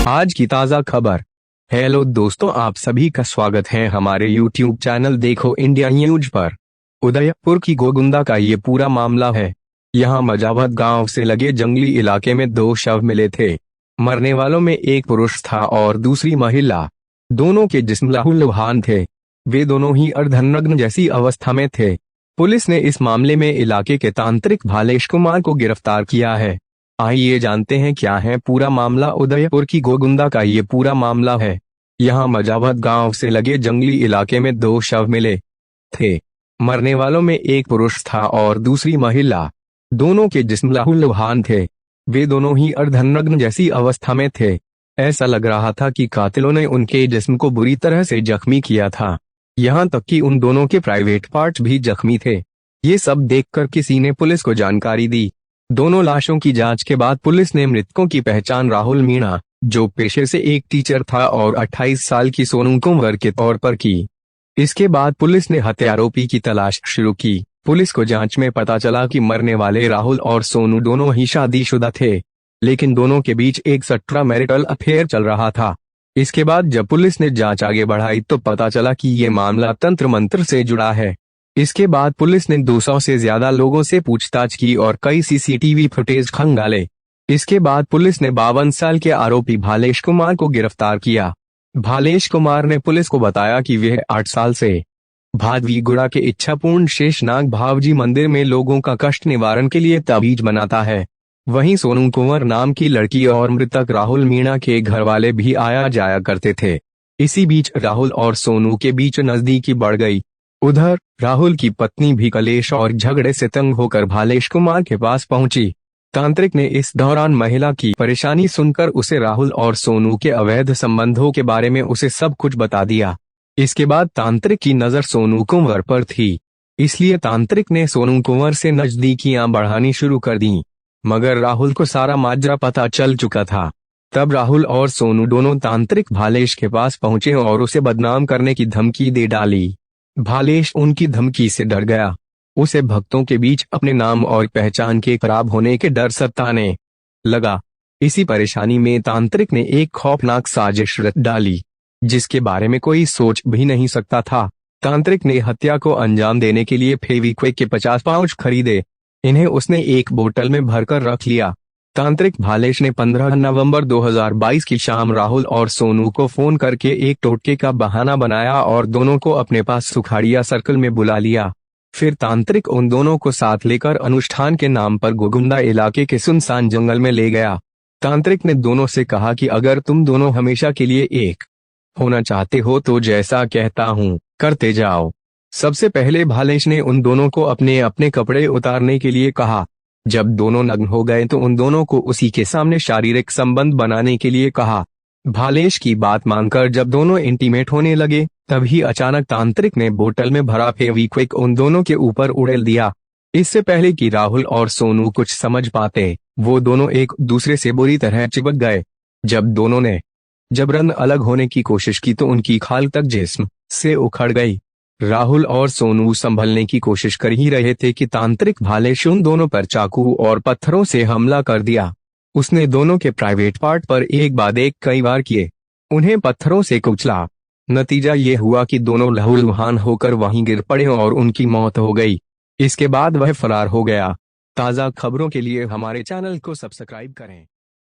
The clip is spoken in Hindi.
आज की ताज़ा खबर। हेलो दोस्तों, आप सभी का स्वागत है हमारे यूट्यूब चैनल देखो इंडिया न्यूज पर। उदयपुर की गोगुंदा का ये पूरा मामला है। यहाँ मजावत गांव से लगे जंगली इलाके में 2 शव मिले थे। मरने वालों में एक पुरुष था और दूसरी महिला। दोनों के जिस्म लहूलुहान थे। वे दोनों ही अर्धनग्न जैसी अवस्था में थे। पुलिस ने इस मामले में इलाके के तांत्रिक भालेश कुमार को गिरफ्तार किया है। आइए जानते हैं क्या है पूरा मामला। उदयपुर की गोगुंदा का ये पूरा मामला है। यहाँ मजावत गांव से लगे जंगली इलाके में 2 शव मिले थे। मरने वालों में एक पुरुष था और दूसरी महिला। दोनों के जिस्म लहूलुहान थे। वे दोनों ही अर्धनग्न जैसी अवस्था में थे। ऐसा लग रहा था कि कातिलों ने उनके जिस्म को बुरी तरह से जख्मी किया था। यहाँ तक कि उन दोनों के प्राइवेट पार्ट्स भी जख्मी थे। ये सब देखकर किसी ने पुलिस को जानकारी दी। दोनों लाशों की जांच के बाद पुलिस ने मृतकों की पहचान राहुल मीणा, जो पेशे से एक टीचर था, और 28 साल की सोनू कुंवर के तौर पर की। इसके बाद पुलिस ने हत्यारोपी की तलाश शुरू की। पुलिस को जांच में पता चला कि मरने वाले राहुल और सोनू दोनों ही शादीशुदा थे, लेकिन दोनों के बीच एक एक्स्ट्रा मैरिटल अफेयर चल रहा था। इसके बाद जब पुलिस ने जांच आगे बढ़ाई तो पता चला कि ये मामला तंत्र मंत्र से जुड़ा है। इसके बाद पुलिस ने 200 से ज्यादा लोगों से पूछताछ की और कई सीसीटीवी फुटेज खंगाले। इसके बाद पुलिस ने 52 साल के आरोपी भालेश कुमार को गिरफ्तार किया। भालेश कुमार ने पुलिस को बताया कि वह 8 साल से भादवीगुड़ा के इच्छापूर्ण शेषनाग भावजी मंदिर में लोगों का कष्ट निवारण के लिए ताबीज बनाता है। वहीं सोनू कुंवर नाम की लड़की और मृतक राहुल मीणा के घर वाले भी आया जाया करते थे। इसी बीच राहुल और सोनू के बीच नजदीकी बढ़ गई। उधर राहुल की पत्नी भी कलेश और झगड़े से तंग होकर भालेश कुमार के पास पहुंची। तांत्रिक ने इस दौरान महिला की परेशानी सुनकर उसे राहुल और सोनू के अवैध संबंधों के बारे में उसे सब कुछ बता दिया। इसके बाद तांत्रिक की नजर सोनू कुंवर पर थी, इसलिए तांत्रिक ने सोनू कुंवर से नजदीकियां बढ़ानी शुरू कर दी। मगर राहुल को सारा माजरा पता चल चुका था। तब राहुल और सोनू दोनों तांत्रिक भालेश के पास पहुंचे और उसे बदनाम करने की धमकी दे डाली। भालेश उनकी धमकी से डर गया। उसे भक्तों के बीच अपने नाम और पहचान के खराब होने के डर सताने लगा। इसी परेशानी में तांत्रिक ने एक खौफनाक साजिश रच डाली, जिसके बारे में कोई सोच भी नहीं सकता था। तांत्रिक ने हत्या को अंजाम देने के लिए फेविक्विक के 50 पाउच खरीदे। इन्हें उसने एक बोतल में भरकर रख लिया। तांत्रिक भालेश ने 15 नवंबर 2022 की शाम राहुल और सोनू को फोन करके एक टोटके का बहाना बनाया और दोनों को अपने पास सुखाड़िया सर्कल में बुला लिया। फिर तांत्रिक उन दोनों को साथ लेकर अनुष्ठान के नाम पर गोगुंदा इलाके के सुनसान जंगल में ले गया। तांत्रिक ने दोनों से कहा कि अगर तुम दोनों हमेशा के लिए एक होना चाहते हो तो जैसा कहता हूँ करते जाओ। सबसे पहले भालेश ने उन दोनों को अपने अपने कपड़े उतारने के लिए कहा। जब दोनों नग्न हो गए तो उन दोनों को उसी के सामने शारीरिक संबंध बनाने के लिए कहा। भालेश की बात मानकर जब दोनों इंटीमेट होने लगे, तभी अचानक तांत्रिक ने बोतल में भरा फेविक्विक उन दोनों के ऊपर उड़ेल दिया। इससे पहले कि राहुल और सोनू कुछ समझ पाते, वो दोनों एक दूसरे से बुरी तरह चिपक गए। जब दोनों ने जबरन अलग होने की कोशिश की तो उनकी खाल तक जिस्म से उखड़ गई। राहुल और सोनू संभलने की कोशिश कर ही रहे थे कि तांत्रिक भालेश उन दोनों पर चाकू और पत्थरों से हमला कर दिया। उसने दोनों के प्राइवेट पार्ट पर एक बाद एक कई बार किए, उन्हें पत्थरों से कुचला। नतीजा ये हुआ कि दोनों लहूलुहान होकर वहीं गिर पड़े और उनकी मौत हो गई। इसके बाद वह फरार हो गया। ताज़ा खबरों के लिए हमारे चैनल को सब्सक्राइब करें।